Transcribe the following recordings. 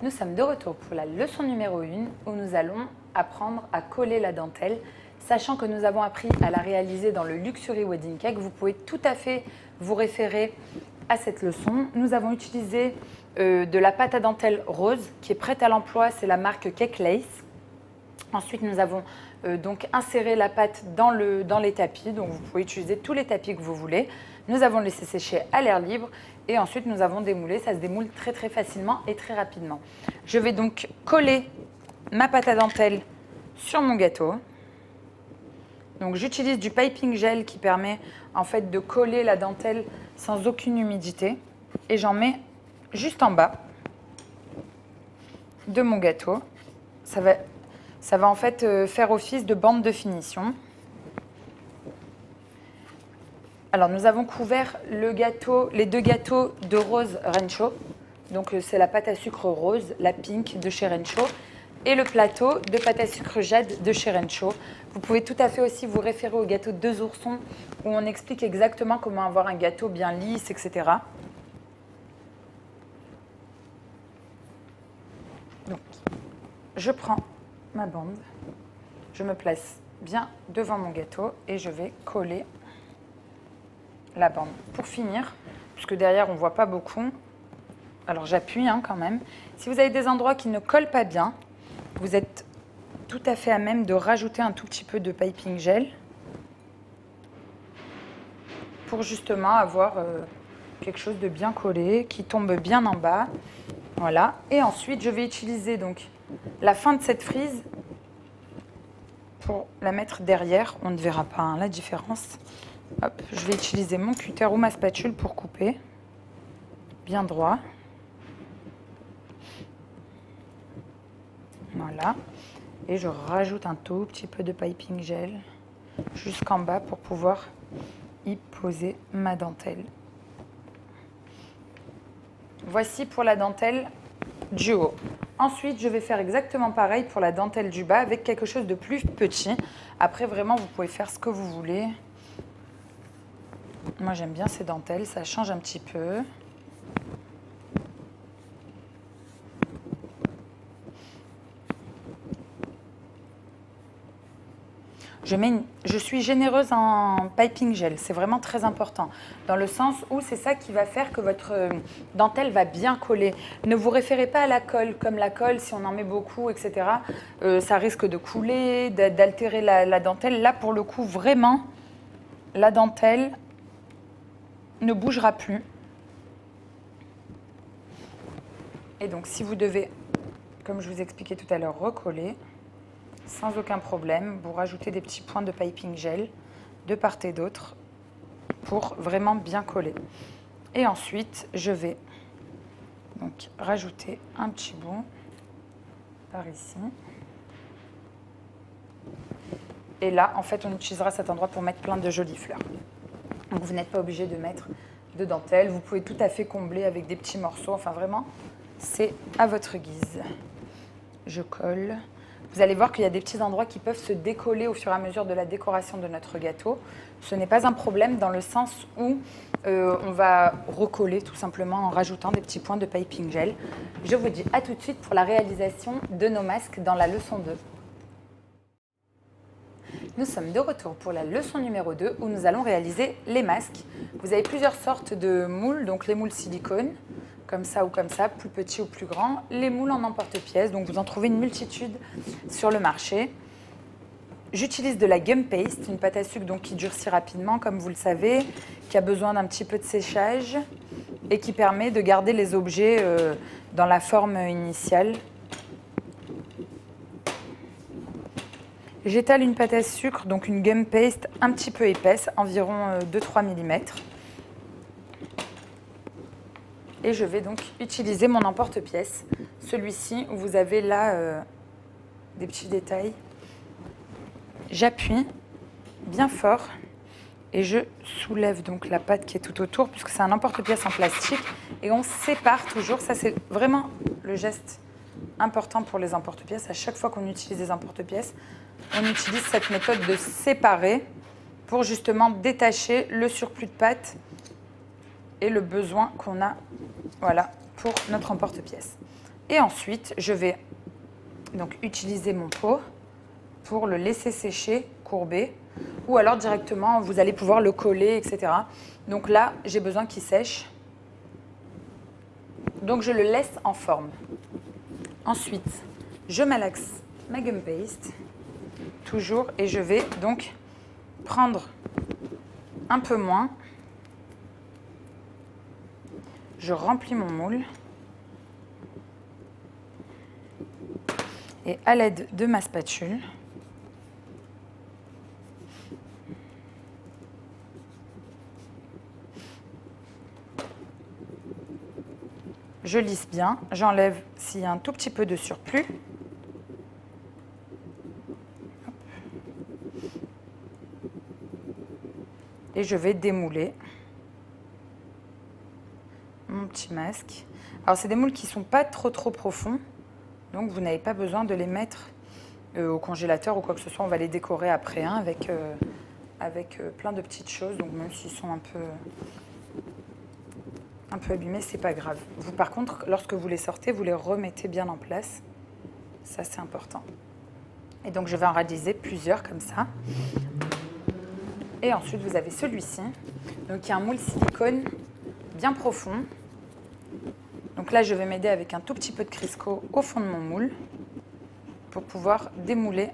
Nous sommes de retour pour la leçon numéro 1 où nous allons apprendre à coller la dentelle. Sachant que nous avons appris à la réaliser dans le Luxury Wedding Cake, vous pouvez tout à fait vous référer à cette leçon. Nous avons utilisé de la pâte à dentelle rose qui est prête à l'emploi, c'est la marque Cake Lace. Ensuite, nous avons donc inséré la pâte dans les tapis, donc vous pouvez utiliser tous les tapis que vous voulez. Nous avons laissé sécher à l'air libre et ensuite nous avons démoulé, ça se démoule très facilement et très rapidement. Je vais donc coller ma pâte à dentelle sur mon gâteau. Donc j'utilise du piping gel qui permet en fait de coller la dentelle sans aucune humidité et j'en mets juste en bas de mon gâteau. Ça va en fait faire office de bande de finition. Alors nous avons couvert les deux gâteaux de rose Rencho. Donc c'est la pâte à sucre rose, la pink de chez Rencho, et le plateau de pâte à sucre jade de chez Rencho. Vous pouvez tout à fait aussi vous référer au gâteau Deux Oursons où on explique exactement comment avoir un gâteau bien lisse, etc. Donc je prends ma bande, je me place bien devant mon gâteau et je vais coller la bande. Pour finir, puisque derrière on ne voit pas beaucoup, alors j'appuie quand même. Si vous avez des endroits qui ne collent pas bien, vous êtes tout à fait à même de rajouter un tout petit peu de piping gel pour justement avoir quelque chose de bien collé, qui tombe bien en bas. Voilà. Et ensuite, je vais utiliser donc la fin de cette frise pour la mettre derrière. On ne verra pas la différence. Hop, je vais utiliser mon cutter ou ma spatule pour couper bien droit. Voilà. Et je rajoute un tout petit peu de piping gel jusqu'en bas pour pouvoir y poser ma dentelle. Voici pour la dentelle du haut. Ensuite, je vais faire exactement pareil pour la dentelle du bas avec quelque chose de plus petit. Après, vraiment, vous pouvez faire ce que vous voulez. Moi, j'aime bien ces dentelles, ça change un petit peu. Je suis généreuse en piping gel, c'est vraiment très important, dans le sens où c'est ça qui va faire que votre dentelle va bien coller. Ne vous référez pas à la colle, comme la colle, si on en met beaucoup, etc., ça risque de couler, d'altérer la dentelle. Là, pour le coup, vraiment, la dentelle ne bougera plus. Et donc, si vous devez, comme je vous expliquais tout à l'heure, recoller, sans aucun problème, vous rajoutez des petits points de piping gel de part et d'autre pour vraiment bien coller. Et ensuite, je vais donc rajouter un petit bout par ici. Et là, en fait, on utilisera cet endroit pour mettre plein de jolies fleurs. Donc, vous n'êtes pas obligé de mettre de dentelle. Vous pouvez tout à fait combler avec des petits morceaux. Enfin, vraiment, c'est à votre guise. Je colle. Vous allez voir qu'il y a des petits endroits qui peuvent se décoller au fur et à mesure de la décoration de notre gâteau. Ce n'est pas un problème dans le sens où on va recoller tout simplement en rajoutant des petits points de piping gel. Je vous dis à tout de suite pour la réalisation de nos masques dans la leçon 2. Nous sommes de retour pour la leçon numéro 2 où nous allons réaliser les masques. Vous avez plusieurs sortes de moules, donc les moules silicone, comme ça ou comme ça, plus petits ou plus grands. Les moules en emporte-pièce, donc vous en trouvez une multitude sur le marché. J'utilise de la gum paste, une pâte à sucre donc, qui durcit rapidement, comme vous le savez, qui a besoin d'un petit peu de séchage et qui permet de garder les objets dans la forme initiale. J'étale une pâte à sucre, donc une gum paste un petit peu épaisse, environ 2-3 mm. Et je vais donc utiliser mon emporte-pièce, celui-ci où vous avez là des petits détails. J'appuie bien fort et je soulève donc la pâte qui est tout autour puisque c'est un emporte-pièce en plastique et on sépare toujours. Ça, c'est vraiment le geste important pour les emporte-pièces. À chaque fois qu'on utilise des emporte-pièces, on utilise cette méthode de séparer pour justement détacher le surplus de pâte et le besoin qu'on a, voilà, pour notre emporte-pièce. Et ensuite, je vais donc utiliser mon pot pour le laisser sécher, courber, ou alors directement, vous allez pouvoir le coller, etc. Donc là, j'ai besoin qu'il sèche. Donc je le laisse en forme. Ensuite, je malaxe ma gum paste, toujours, et je vais donc prendre un peu moins. Je remplis mon moule. Et à l'aide de ma spatule, je lisse bien, j'enlève s'il y a un tout petit peu de surplus. Et je vais démouler mon petit masque. Alors c'est des moules qui ne sont pas trop profonds, donc vous n'avez pas besoin de les mettre au congélateur ou quoi que ce soit. On va les décorer après avec plein de petites choses, donc même s'ils sont un peu abîmés, c'est pas grave. Vous, par contre, lorsque vous les sortez, vous les remettez bien en place. Ça, c'est important. Et donc, je vais en réaliser plusieurs comme ça. Et ensuite, vous avez celui-ci. Donc, il y a un moule silicone bien profond. Donc là, je vais m'aider avec un tout petit peu de Crisco au fond de mon moule pour pouvoir démouler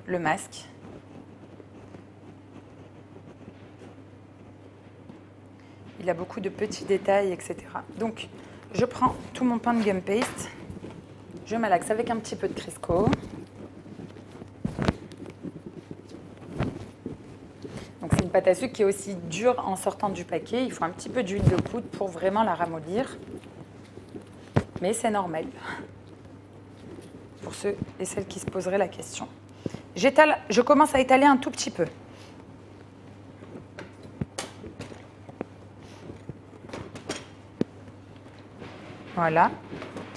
le masque. Il a beaucoup de petits détails, etc. Donc, je prends tout mon pain de gum paste. Je malaxe avec un petit peu de Crisco. Donc, c'est une pâte à sucre qui est aussi dure en sortant du paquet. Il faut un petit peu d'huile de poudre pour vraiment la ramollir. Mais c'est normal. Pour ceux et celles qui se poseraient la question. Je commence à étaler un tout petit peu. Voilà,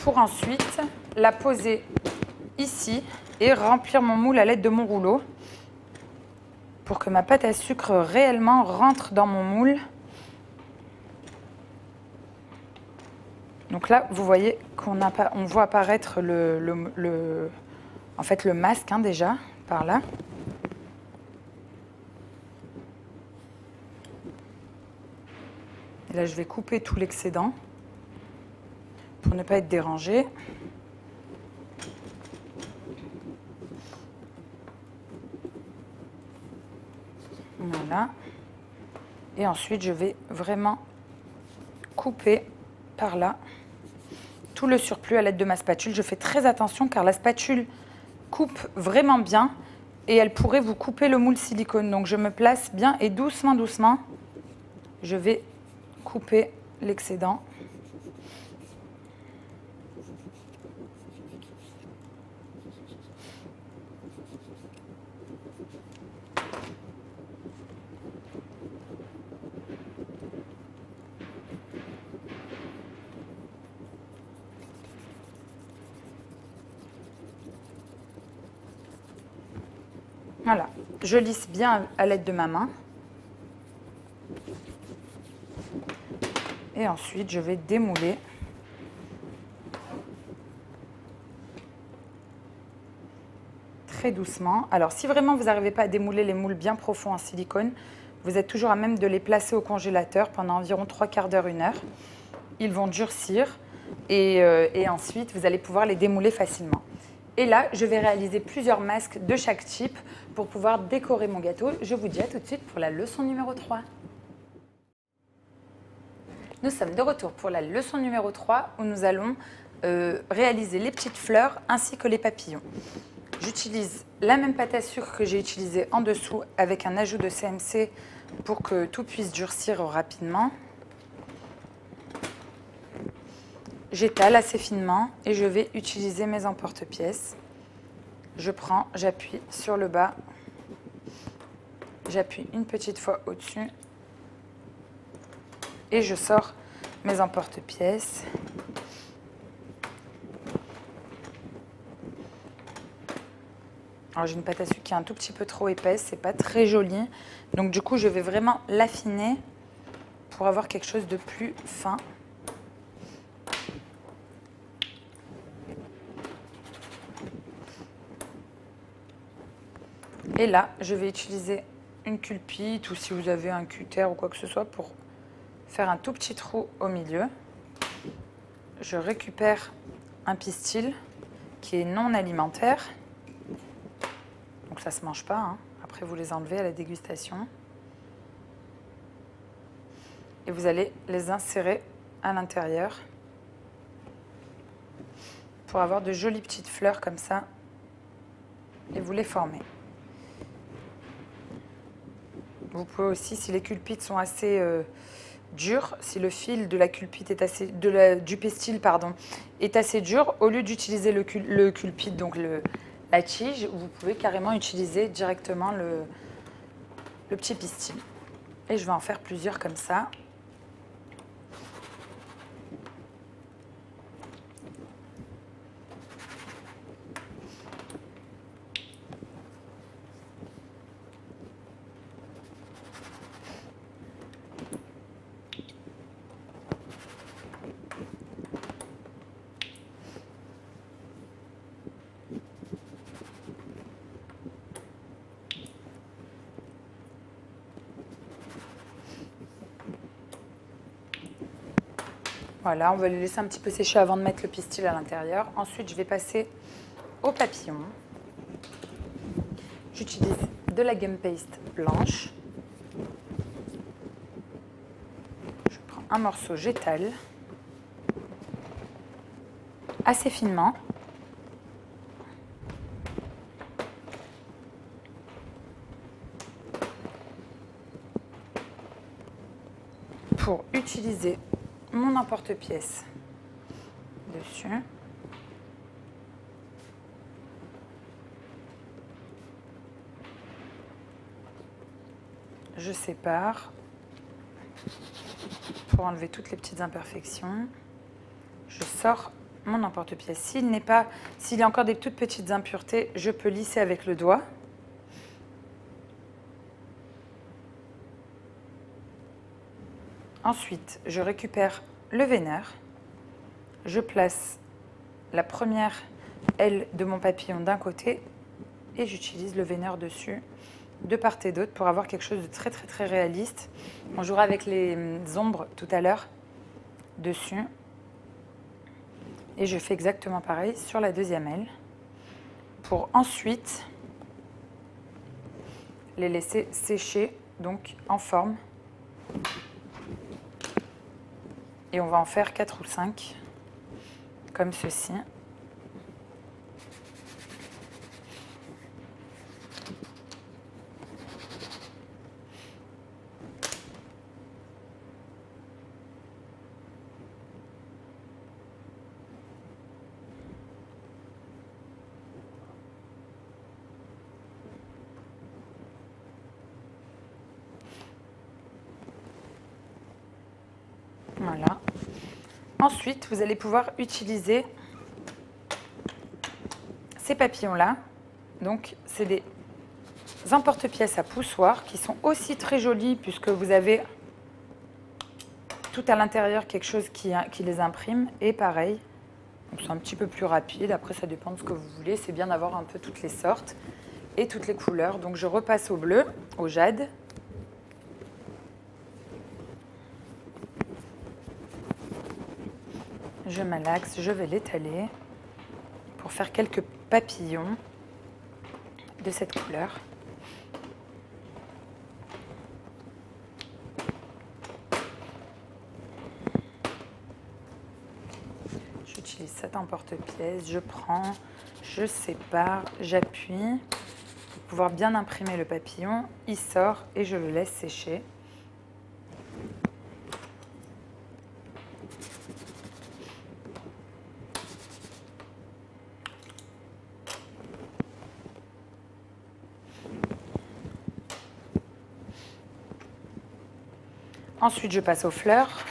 pour ensuite la poser ici et remplir mon moule à l'aide de mon rouleau pour que ma pâte à sucre réellement rentre dans mon moule. Donc là, vous voyez on voit apparaître le masque déjà par là. Et là, je vais couper tout l'excédent pour ne pas être dérangé. Voilà. Et ensuite, je vais vraiment couper par là tout le surplus à l'aide de ma spatule. Je fais très attention car la spatule coupe vraiment bien et elle pourrait vous couper le moule silicone. Donc, je me place bien et doucement, doucement, je vais couper l'excédent. Voilà, je lisse bien à l'aide de ma main. Et ensuite, je vais démouler. Très doucement. Alors, si vraiment vous n'arrivez pas à démouler les moules bien profonds en silicone, vous êtes toujours à même de les placer au congélateur pendant environ 3/4 d'heure, 1 heure. Ils vont durcir et ensuite, vous allez pouvoir les démouler facilement. Et là, je vais réaliser plusieurs masques de chaque type pour pouvoir décorer mon gâteau. Je vous dis à tout de suite pour la leçon numéro 3. Nous sommes de retour pour la leçon numéro 3 où nous allons réaliser les petites fleurs ainsi que les papillons. J'utilise la même pâte à sucre que j'ai utilisée en dessous avec un ajout de CMC pour que tout puisse durcir rapidement. J'étale assez finement et je vais utiliser mes emporte-pièces. Je prends, j'appuie sur le bas, j'appuie une petite fois au-dessus et je sors mes emporte-pièces. Alors j'ai une pâte à sucre qui est un tout petit peu trop épaisse, c'est pas très joli. Donc du coup je vais vraiment l'affiner pour avoir quelque chose de plus fin. Et là, je vais utiliser une culpite ou si vous avez un cutter ou quoi que ce soit pour faire un tout petit trou au milieu. Je récupère un pistil qui est non alimentaire. Donc ça ne se mange pas, hein. Après vous les enlevez à la dégustation. Et vous allez les insérer à l'intérieur pour avoir de jolies petites fleurs comme ça. Et vous les formez. Vous pouvez aussi, si les culpites sont assez dures, si le fil de la culpite est assez, du pestil pardon, est assez dur, au lieu d'utiliser le culpite, donc la tige, vous pouvez carrément utiliser directement le petit pistil. Et je vais en faire plusieurs comme ça. Voilà, on va les laisser un petit peu sécher avant de mettre le pistil à l'intérieur. Ensuite, je vais passer au papillon. J'utilise de la gum paste blanche. Je prends un morceau, j'étale assez finement. Pour utiliser mon emporte-pièce dessus. Je sépare pour enlever toutes les petites imperfections. Je sors mon emporte-pièce. S'il y a encore des toutes petites impuretés, je peux lisser avec le doigt. Ensuite, je récupère le veineur. Je place la première aile de mon papillon d'un côté et j'utilise le veineur dessus de part et d'autre pour avoir quelque chose de très très très réaliste. On jouera avec les ombres tout à l'heure dessus. Et je fais exactement pareil sur la deuxième aile pour ensuite les laisser sécher donc en forme. Et on va en faire 4 ou 5, comme ceci. Voilà. Ensuite, vous allez pouvoir utiliser ces papillons-là. Donc, c'est des emporte-pièces à poussoir qui sont aussi très jolis puisque vous avez tout à l'intérieur quelque chose qui les imprime. Et pareil, c'est un petit peu plus rapide. Après, ça dépend de ce que vous voulez. C'est bien d'avoir un peu toutes les sortes et toutes les couleurs. Donc, je repasse au bleu, au jade. Je malaxe, je vais l'étaler pour faire quelques papillons de cette couleur. J'utilise cet emporte-pièce, je prends, je sépare, j'appuie pour pouvoir bien imprimer le papillon. Il sort et je le laisse sécher. Ensuite, je passe aux fleurs.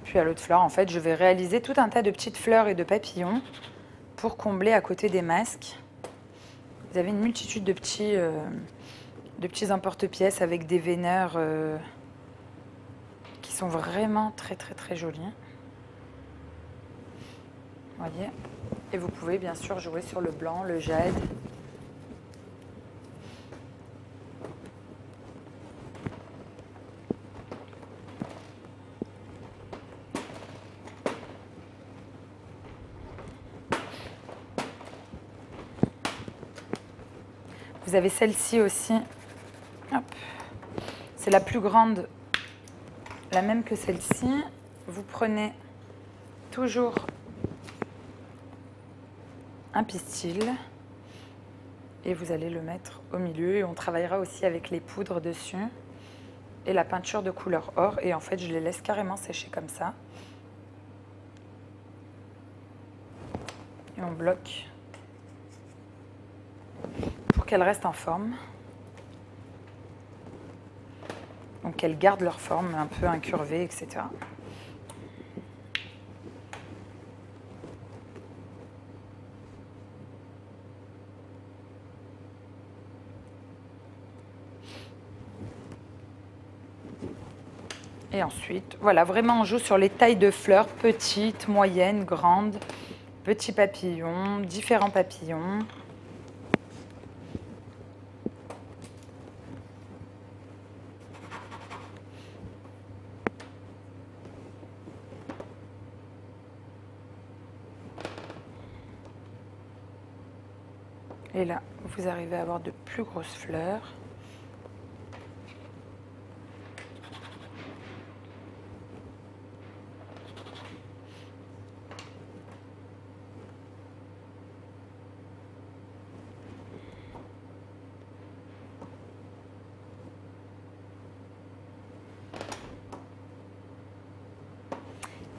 Puis à l'autre fleur, en fait, je vais réaliser tout un tas de petites fleurs et de papillons pour combler à côté des masques. Vous avez une multitude de petits emporte-pièces avec des veineurs qui sont vraiment très très très jolis. Voyez. Et vous pouvez bien sûr jouer sur le blanc, le jade. Vous avez celle-ci aussi. C'est la plus grande, la même que celle-ci. Vous prenez toujours un pistil et vous allez le mettre au milieu. Et on travaillera aussi avec les poudres dessus et la peinture de couleur or. Et en fait, je les laisse carrément sécher comme ça. Et on bloque pour qu'elles restent en forme. Donc qu'elles gardent leur forme un peu incurvée, etc. Et ensuite, voilà, vraiment on joue sur les tailles de fleurs, petites, moyennes, grandes, petits papillons, différents papillons. Et là, vous arrivez à avoir de plus grosses fleurs.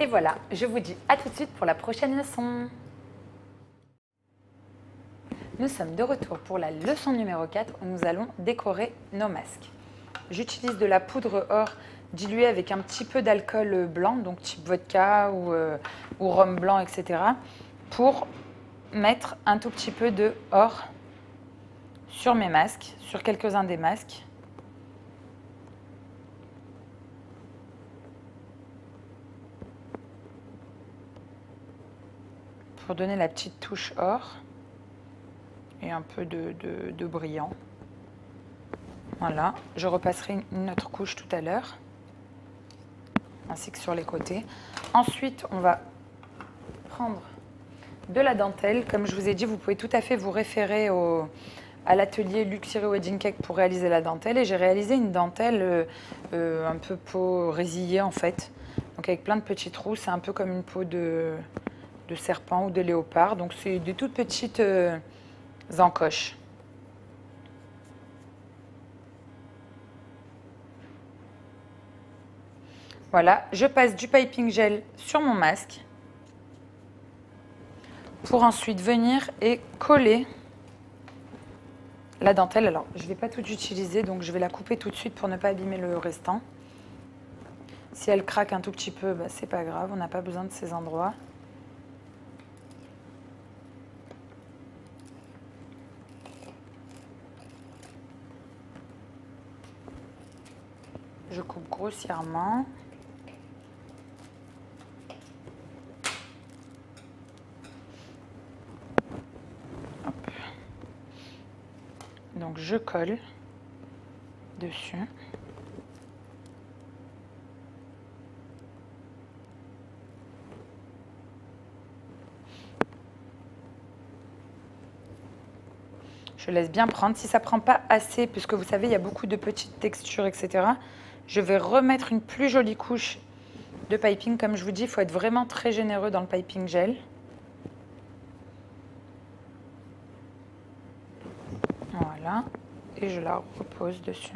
Et voilà, je vous dis à tout de suite pour la prochaine leçon. Nous sommes de retour pour la leçon numéro 4 où nous allons décorer nos masques. J'utilise de la poudre or diluée avec un petit peu d'alcool blanc, donc type vodka ou rhum blanc, etc. pour mettre un tout petit peu de or sur mes masques, sur quelques-uns des masques. Pour donner la petite touche or et un peu de brillant. Voilà, je repasserai une autre couche tout à l'heure, ainsi que sur les côtés. Ensuite, on va prendre de la dentelle. Comme je vous ai dit, vous pouvez tout à fait vous référer à l'atelier Luxury Wedding Cake pour réaliser la dentelle. Et j'ai réalisé une dentelle un peu peau résillée en fait, donc avec plein de petits trous. C'est un peu comme une peau de serpent ou de léopard. Donc c'est des toutes petites encoches. Voilà, je passe du piping gel sur mon masque pour ensuite venir et coller la dentelle. Alors, je ne vais pas tout utiliser, donc je vais la couper tout de suite pour ne pas abîmer le restant. Si elle craque un tout petit peu, bah, c'est pas grave, on n'a pas besoin de ces endroits. Je coupe grossièrement. Hop. Donc je colle dessus. Je laisse bien prendre. Si ça ne prend pas assez, puisque vous savez, il y a beaucoup de petites textures, etc., je vais remettre une plus jolie couche de piping. Comme je vous dis, il faut être vraiment très généreux dans le piping gel. Voilà. Et je la repose dessus.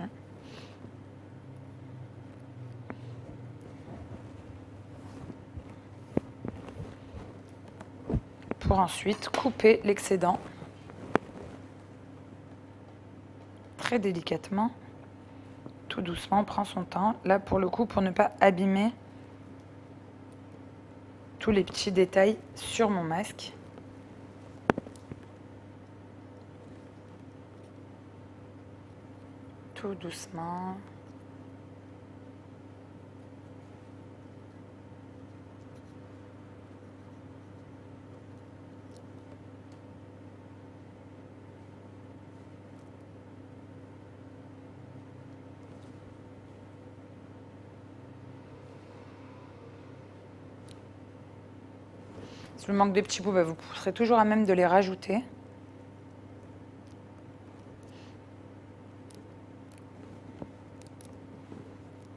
Pour ensuite couper l'excédent très délicatement, tout doucement, on prend son temps. Là, pour le coup, pour ne pas abîmer tous les petits détails sur mon masque. Tout doucement. Si vous manque des petits bouts, vous serez toujours à même de les rajouter.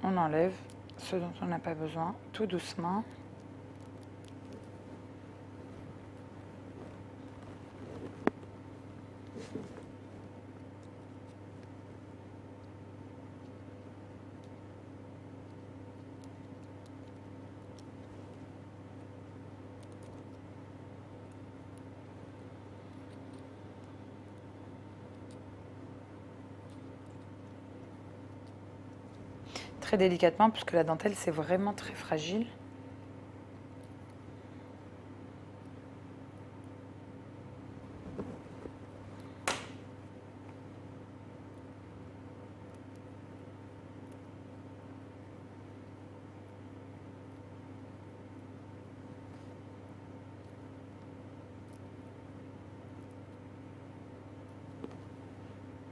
On enlève ce dont on n'a pas besoin, tout doucement. Très délicatement, puisque la dentelle, c'est vraiment très fragile.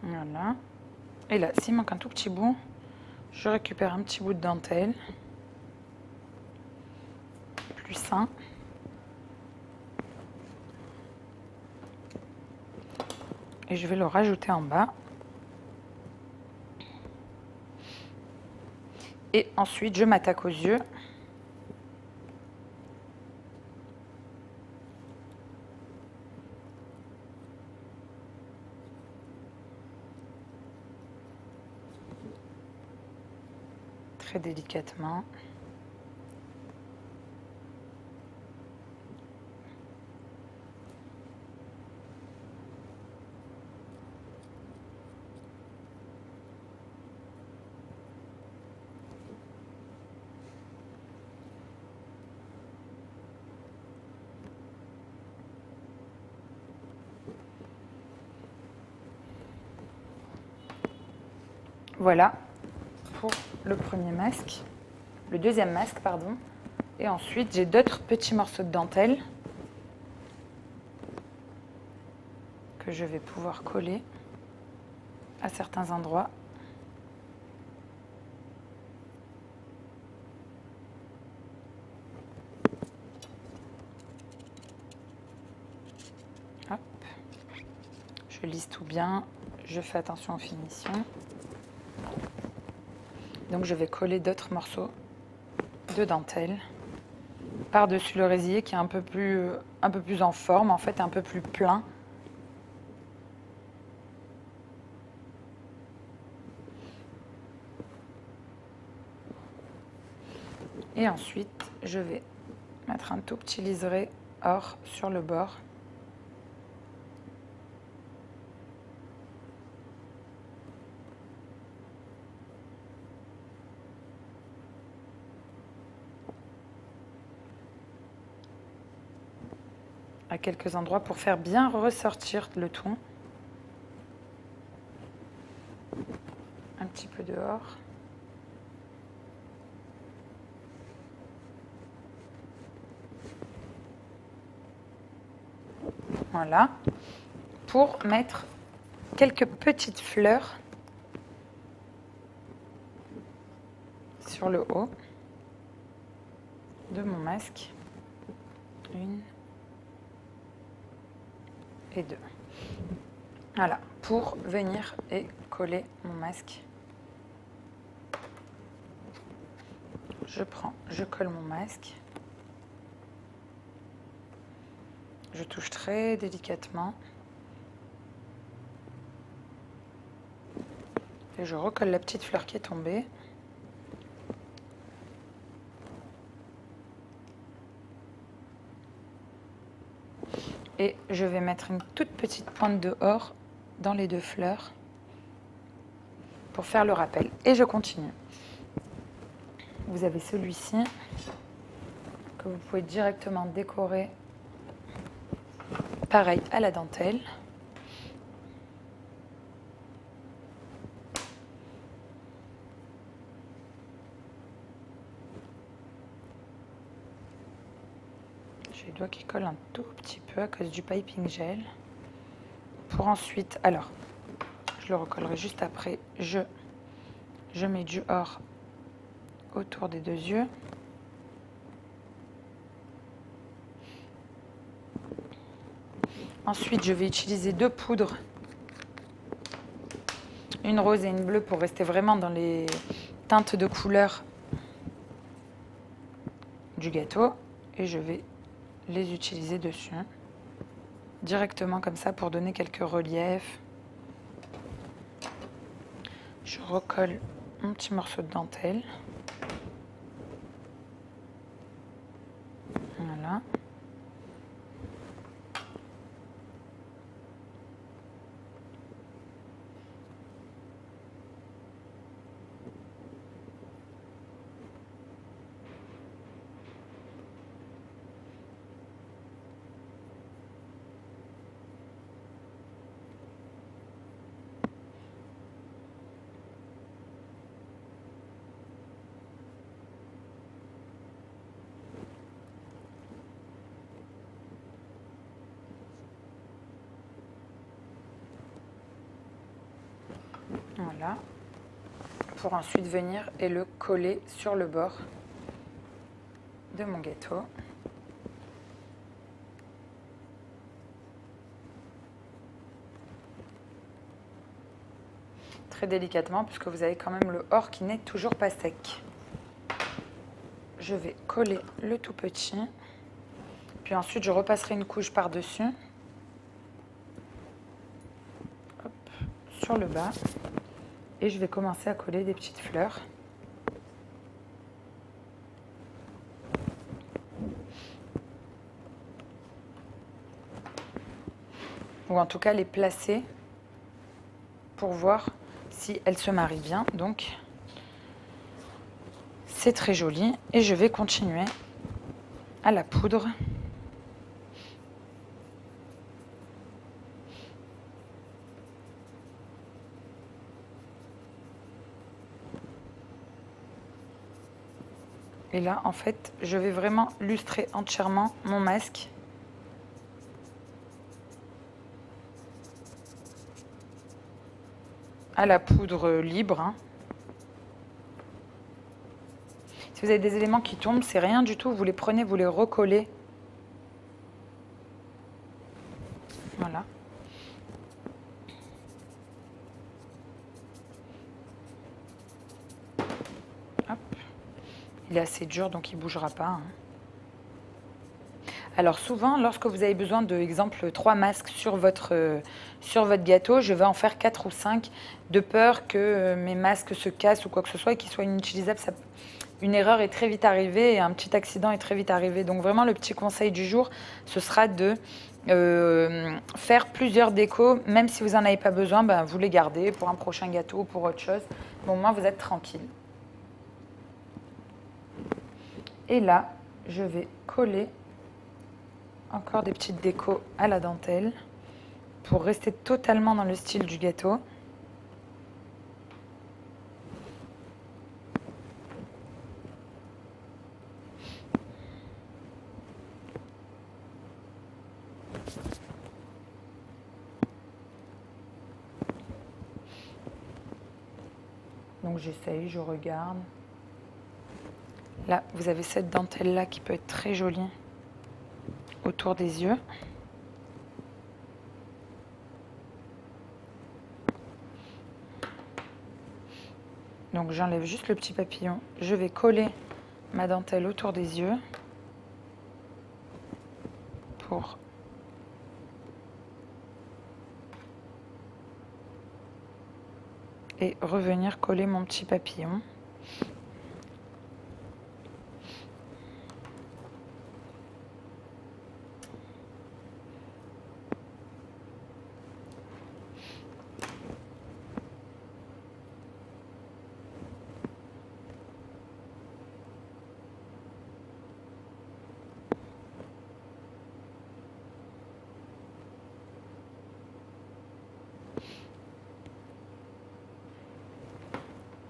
Voilà. Et là, s'il manque un tout petit bout, je récupère un petit bout de dentelle, plus sain. Et je vais le rajouter en bas. Et ensuite, je m'attaque aux yeux. Très délicatement. Voilà pour le premier masque, le deuxième masque, pardon. Et ensuite, j'ai d'autres petits morceaux de dentelle que je vais pouvoir coller à certains endroits. Hop. Je lisse tout bien, je fais attention aux finitions. Donc je vais coller d'autres morceaux de dentelle par-dessus le résillé qui est un peu plus en forme, en fait un peu plus plein. Et ensuite, je vais mettre un tout petit liseré or sur le bord. À quelques endroits pour faire bien ressortir le tout. Un petit peu dehors. Voilà. Pour mettre quelques petites fleurs sur le haut de mon masque. Une et deux. Voilà, pour venir et coller mon masque. Je colle mon masque. Je touche très délicatement. Et je recolle la petite fleur qui est tombée. Et je vais mettre une toute petite pointe de or dans les deux fleurs pour faire le rappel. Et je continue. Vous avez celui-ci que vous pouvez directement décorer pareil à la dentelle. J'ai les doigts qui collent un tout petit peu à cause du piping gel. Pour ensuite, alors, je le recollerai juste après, je mets du or autour des deux yeux. Ensuite, je vais utiliser 2 poudres, une rose et une bleue pour rester vraiment dans les teintes de couleurs du gâteau. Et je vais les utiliser dessus, directement comme ça pour donner quelques reliefs. Je recolle mon petit morceau de dentelle. Voilà. Voilà, pour ensuite venir et le coller sur le bord de mon gâteau. Très délicatement, puisque vous avez quand même le hors qui n'est toujours pas sec. Je vais coller le tout petit, puis ensuite je repasserai une couche par-dessus, sur le bas. Et je vais commencer à coller des petites fleurs. Ou en tout cas les placer pour voir si elles se marient bien. Donc c'est très joli. Et je vais continuer à la poudre. Et là, en fait, je vais vraiment lustrer entièrement mon masque. À la poudre libre. Hein. Si vous avez des éléments qui tombent, c'est rien du tout. Vous les prenez, vous les recollez. Voilà. Hop. Il est assez dur, donc il ne bougera pas. Hein. Alors souvent, lorsque vous avez besoin de, exemple, 3 masques sur votre gâteau, je vais en faire 4 ou 5, de peur que mes masques se cassent ou quoi que ce soit et qu'ils soient inutilisables. Une erreur est très vite arrivée et un petit accident est très vite arrivé. Donc vraiment, le petit conseil du jour, ce sera de faire plusieurs décos. Même si vous n'en avez pas besoin, ben, vous les gardez pour un prochain gâteau ou pour autre chose. Bon, au moins, vous êtes tranquille. Et là, je vais coller encore des petites décos à la dentelle pour rester totalement dans le style du gâteau. Donc j'essaye, je regarde. Là, vous avez cette dentelle-là qui peut être très jolie autour des yeux. Donc j'enlève juste le petit papillon. Je vais coller ma dentelle autour des yeux pour et revenir coller mon petit papillon.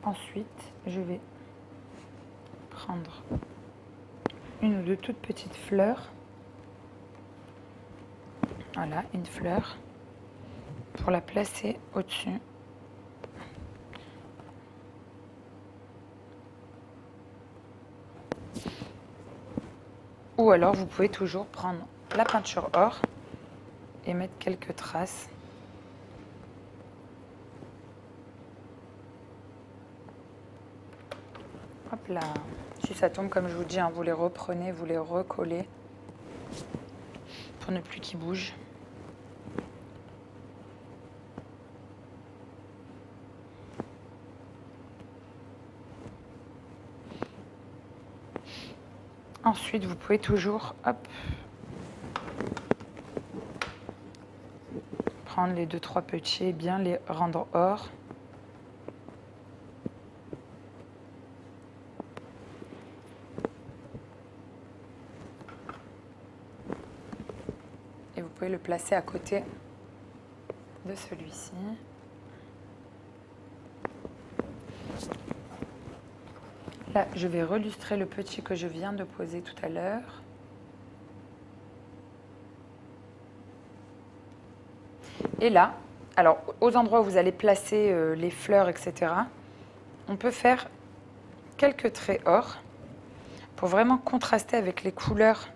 Ensuite, je vais prendre une ou deux toutes petites fleurs. Voilà, une fleur pour la placer au-dessus. Ou alors, vous pouvez toujours prendre la peinture or et mettre quelques traces. Hop là. Si ça tombe, comme je vous dis, hein, vous les reprenez, vous les recollez pour ne plus qu'ils bougent. Ensuite, vous pouvez toujours, hop, prendre les 2-3 petits et bien les rendre or. Et vous pouvez le placer à côté de celui-ci. Là, je vais relustrer le petit que je viens de poser tout à l'heure. Et là, alors aux endroits où vous allez placer les fleurs, etc., on peut faire quelques traits or pour vraiment contraster avec les couleurs,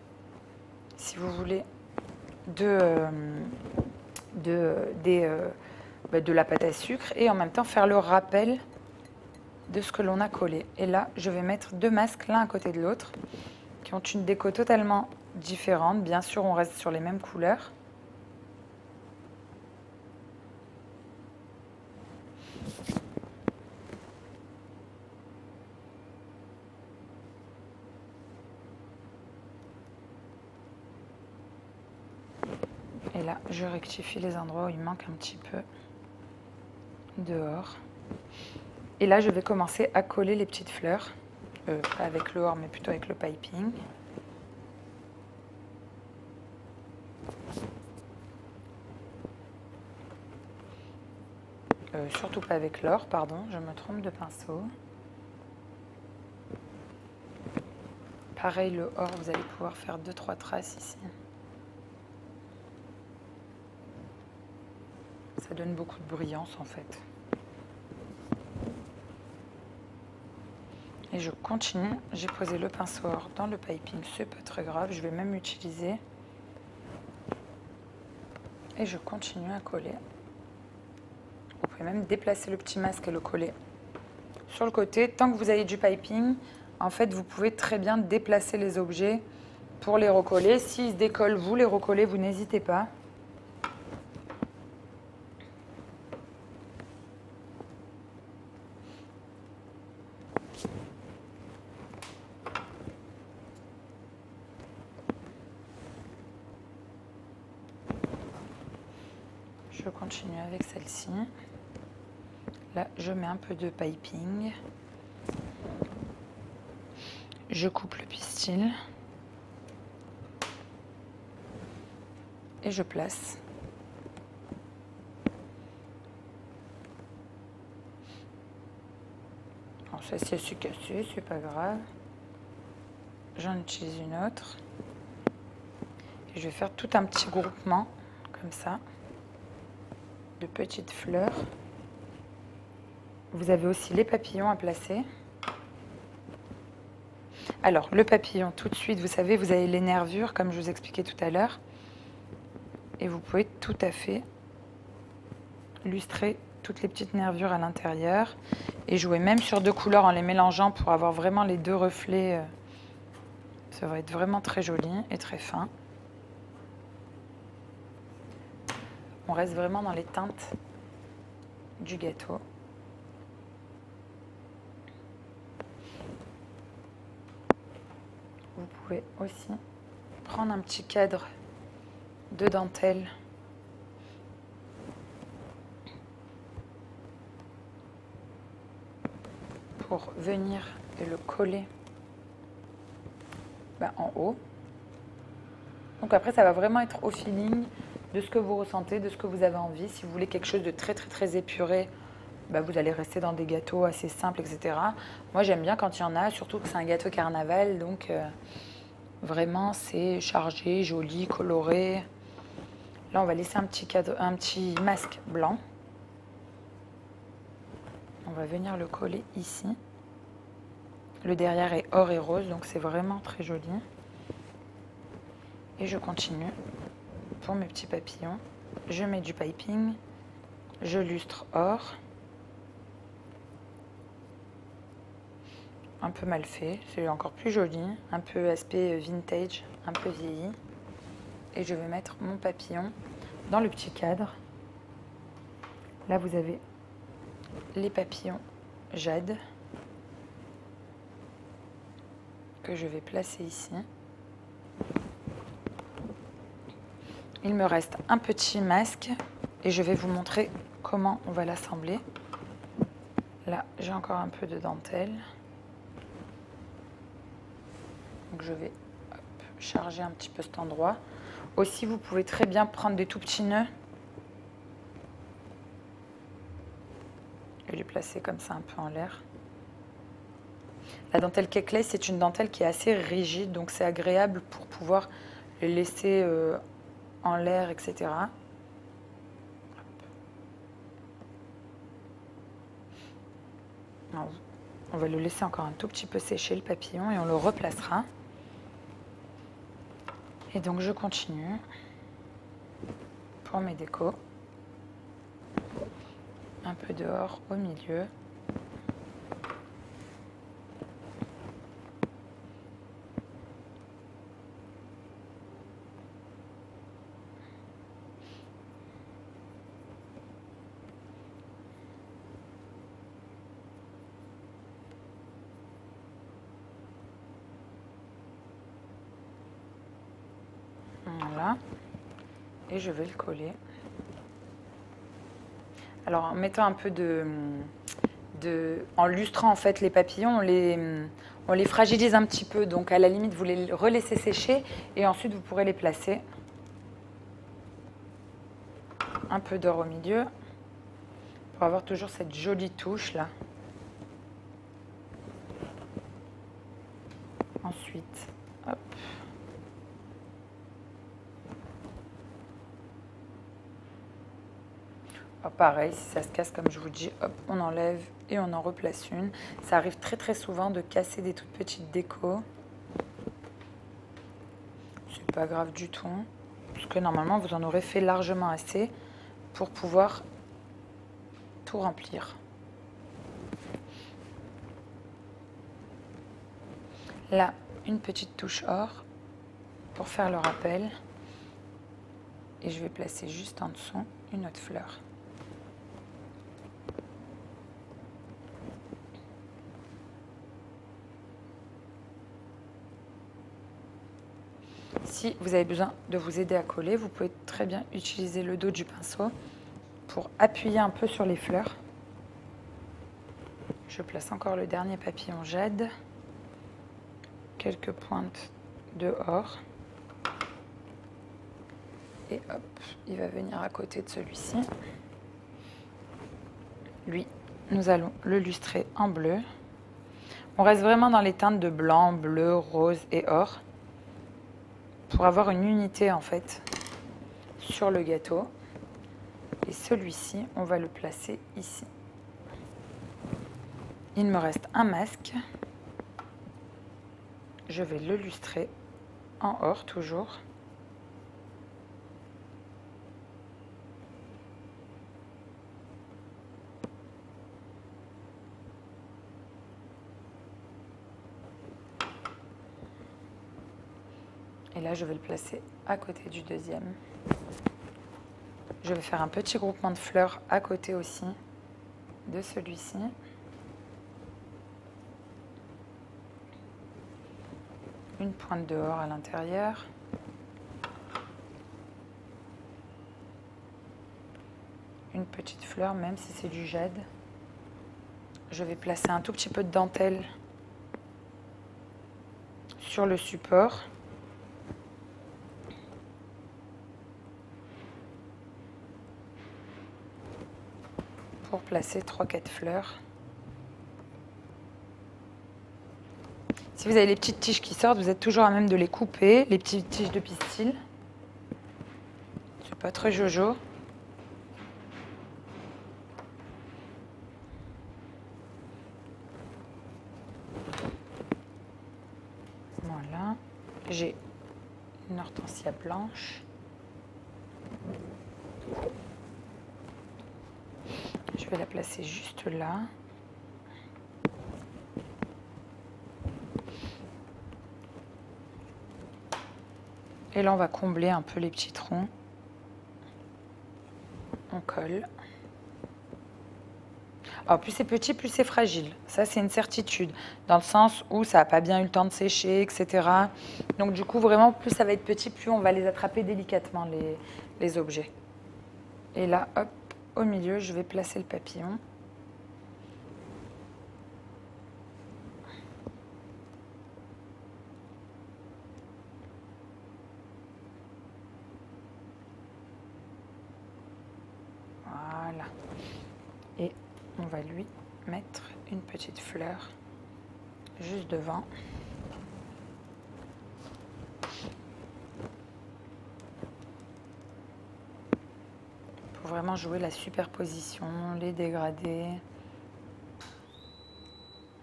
si vous voulez, de la pâte à sucre et en même temps faire le rappel de ce que l'on a collé. Et là, je vais mettre 2 masques l'un à côté de l'autre qui ont une déco totalement différente. Bien sûr, on reste sur les mêmes couleurs. Et là, je rectifie les endroits où il manque un petit peu dehors. Et là, je vais commencer à coller les petites fleurs. Pas avec le or, mais plutôt avec le piping. Surtout pas avec l'or, pardon, je me trompe de pinceau. Pareil, le or, vous allez pouvoir faire 2-3 traces ici. Ça donne beaucoup de brillance en fait. Et je continue, j'ai posé le pinceau or dans le piping, c'est pas très grave, je vais même utiliser. Et je continue à coller. Vous pouvez même déplacer le petit masque et le coller sur le côté. Tant que vous avez du piping, en fait, vous pouvez très bien déplacer les objets pour les recoller. S'ils se décollent, vous les recollez, vous n'hésitez pas. Je continue avec celle-ci. Là, je mets un peu de piping. Je coupe le pistil. Et je place. Alors, celle-ci est cassée, c'est pas grave. J'en utilise une autre. Et je vais faire tout un petit groupement, comme ça, de petites fleurs. Vous avez aussi les papillons à placer. Alors, le papillon, tout de suite, vous savez, vous avez les nervures, comme je vous expliquais tout à l'heure. Et vous pouvez tout à fait lustrer toutes les petites nervures à l'intérieur. Et jouer même sur 2 couleurs en les mélangeant pour avoir vraiment les 2 reflets. Ça va être vraiment très joli et très fin. On reste vraiment dans les teintes du gâteau. Vous pouvez aussi prendre un petit cadre de dentelle pour venir et le coller en haut. Donc après, ça va vraiment être au feeling de ce que vous ressentez, de ce que vous avez envie. Si vous voulez quelque chose de très très très épuré, vous allez rester dans des gâteaux assez simples, etc. Moi, j'aime bien quand il y en a, surtout que c'est un gâteau carnaval, donc vraiment, c'est chargé, joli, coloré. Là, on va laisser un petit masque blanc. On va venir le coller ici. Le derrière est or et rose, donc c'est vraiment très joli. Et je continue pour mes petits papillons. Je mets du piping, je lustre or. Un peu mal fait, c'est encore plus joli, un peu aspect vintage, un peu vieilli. Et je vais mettre mon papillon dans le petit cadre. Là, vous avez les papillons jade que je vais placer ici. Il me reste un petit masque et je vais vous montrer comment on va l'assembler. Là, j'ai encore un peu de dentelle. Donc je vais charger un petit peu cet endroit. Aussi, vous pouvez très bien prendre des tout petits nœuds et les placer comme ça un peu en l'air. La dentelle Kekley, c'est une dentelle qui est assez rigide, donc c'est agréable pour pouvoir les laisser en l'air, etc. Alors, on va le laisser encore un tout petit peu sécher le papillon et on le replacera. Et donc je continue pour mes décos. Un peu dehors au milieu. Voilà. Et je vais le coller. Alors en mettant un peu en lustrant en fait les papillons, on les fragilise un petit peu. Donc à la limite, vous les relaissez sécher et ensuite vous pourrez les placer. Un peu d'or au milieu pour avoir toujours cette jolie touche là. Ensuite, hop. Pareil, si ça se casse comme je vous dis, hop, on enlève et on en replace une. Ça arrive très très souvent de casser des toutes petites décos. C'est pas grave du tout, parce que normalement vous en aurez fait largement assez pour pouvoir tout remplir. Là, une petite touche or pour faire le rappel. Et je vais placer juste en dessous une autre fleur. Si vous avez besoin de vous aider à coller, vous pouvez très bien utiliser le dos du pinceau pour appuyer un peu sur les fleurs. Je place encore le dernier papillon jade, quelques pointes de or. Et hop, il va venir à côté de celui-ci. Lui, nous allons le lustrer en bleu. On reste vraiment dans les teintes de blanc, bleu, rose et or pour avoir une unité en fait sur le gâteau. Et celui-ci, on va le placer ici. Il me reste un masque. Je vais le lustrer en or toujours. Et là, je vais le placer à côté du deuxième. Je vais faire un petit groupement de fleurs à côté aussi de celui-ci. Une pointe dehors à l'intérieur. Une petite fleur, même si c'est du jade. Je vais placer un tout petit peu de dentelle sur le support. Pour placer 3-4 fleurs. Si vous avez les petites tiges qui sortent, vous êtes toujours à même de les couper, les petites tiges de pistil. C'est pas très jojo. Voilà. J'ai une hortensia blanche. placer juste là. Et là, on va combler un peu les petits troncs. On colle. Alors, plus c'est petit, plus c'est fragile. Ça, c'est une certitude. Dans le sens où ça n'a pas bien eu le temps de sécher, etc. Donc, du coup, vraiment, plus ça va être petit, plus on va les attraper délicatement, les objets. Et là, hop, au milieu, je vais placer le papillon. Voilà. Et on va lui mettre une petite fleur juste devant. Pour vraiment jouer la superposition, les dégradés.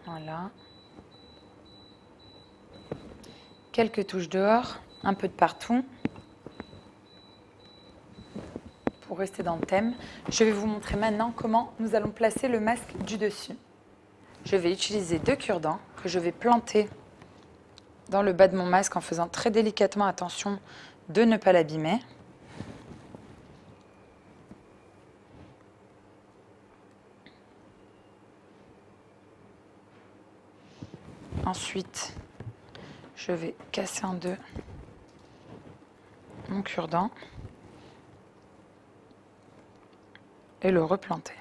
Voilà. Quelques touches dehors, un peu de partout. Pour rester dans le thème, je vais vous montrer maintenant comment nous allons placer le masque du dessus. Je vais utiliser 2 cure-dents que je vais planter dans le bas de mon masque en faisant très délicatement attention de ne pas l'abîmer. Ensuite, je vais casser en deux mon cure-dent et le replanter.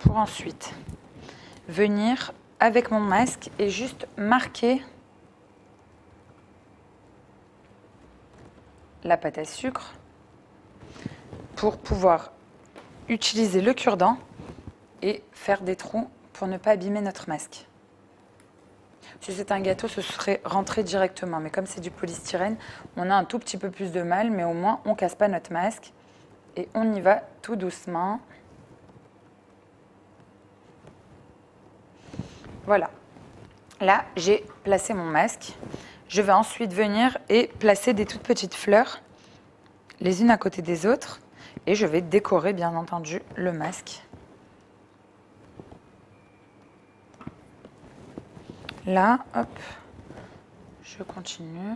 Pour ensuite venir avec mon masque et juste marquer la pâte à sucre pour pouvoir utiliser le cure-dent et faire des trous pour ne pas abîmer notre masque. Si c'est un gâteau, ce serait rentré directement, mais comme c'est du polystyrène, on a un tout petit peu plus de mal, mais au moins on ne casse pas notre masque et on y va tout doucement. Voilà. Là, j'ai placé mon masque. Je vais ensuite venir et placer des toutes petites fleurs, les unes à côté des autres, et je vais décorer, bien entendu, le masque. Là, hop, je continue.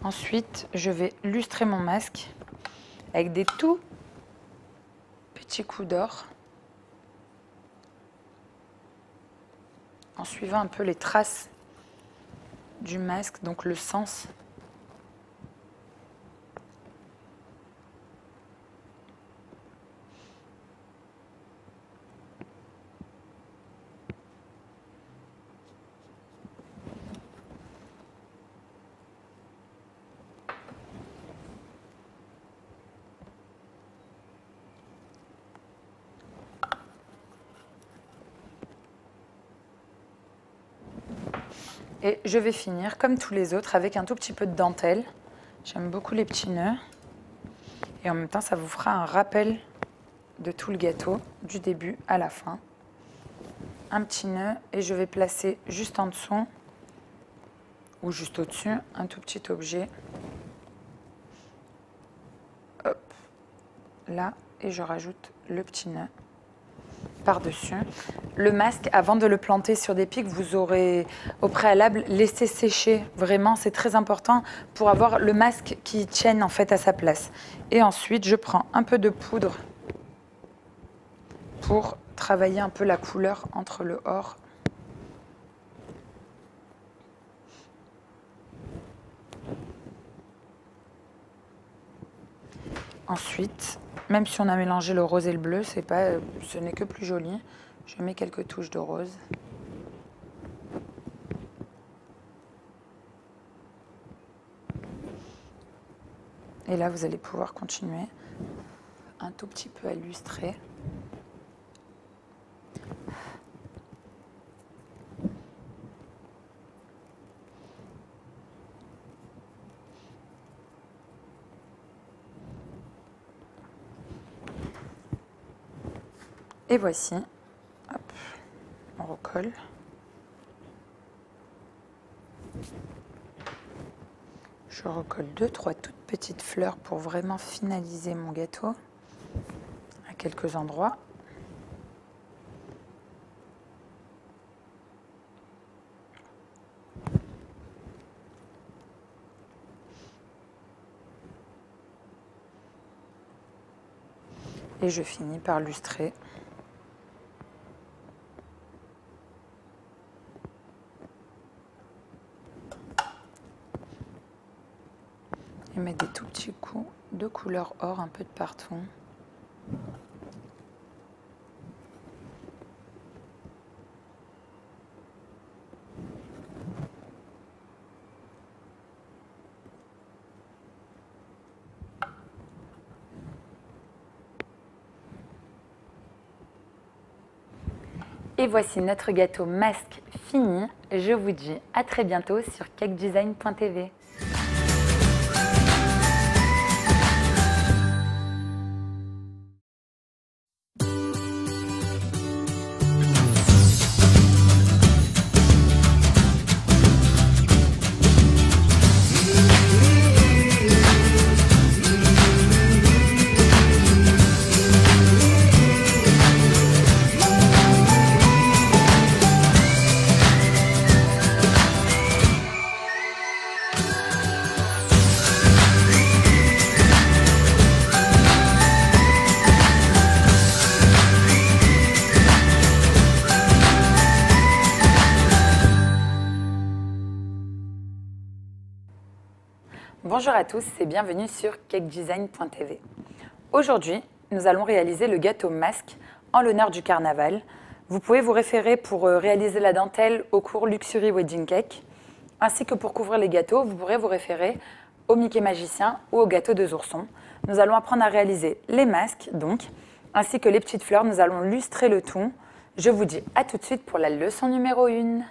Ensuite, je vais lustrer mon masque avec des tout petits coups d'or, en suivant un peu les traces du masque, donc le sens. Et je vais finir, comme tous les autres, avec un tout petit peu de dentelle. J'aime beaucoup les petits nœuds. Et en même temps, ça vous fera un rappel de tout le gâteau, du début à la fin. Un petit nœud et je vais placer juste en dessous, ou juste au-dessus, un tout petit objet. Hop, là, et je rajoute le petit nœud par-dessus. Le masque, avant de le planter sur des pics, vous aurez au préalable laissé sécher. Vraiment, c'est très important pour avoir le masque qui tienne en fait à sa place. Et ensuite, je prends un peu de poudre pour travailler un peu la couleur entre le or. Ensuite, même si on a mélangé le rose et le bleu, ce n'est que plus joli. Je mets quelques touches de rose. Et là, vous allez pouvoir continuer un tout petit peu à illustrer. Et voici, hop, on recolle. Je recolle 2-3 toutes petites fleurs pour vraiment finaliser mon gâteau à quelques endroits. Et je finis par lustrer. Et mettre des tout petits coups de couleur or un peu de partout. Et voici notre gâteau masque fini. Je vous dis à très bientôt sur cakedesign.tv. Bonjour à tous et bienvenue sur cakedesign.tv. Aujourd'hui, nous allons réaliser le gâteau masque en l'honneur du carnaval. Vous pouvez vous référer pour réaliser la dentelle au cours Luxury Wedding Cake, ainsi que pour couvrir les gâteaux, vous pourrez vous référer au Mickey Magicien ou au gâteau de Ourson. Nous allons apprendre à réaliser les masques, donc, ainsi que les petites fleurs. Nous allons lustrer le tout. Je vous dis à tout de suite pour la leçon numéro 1.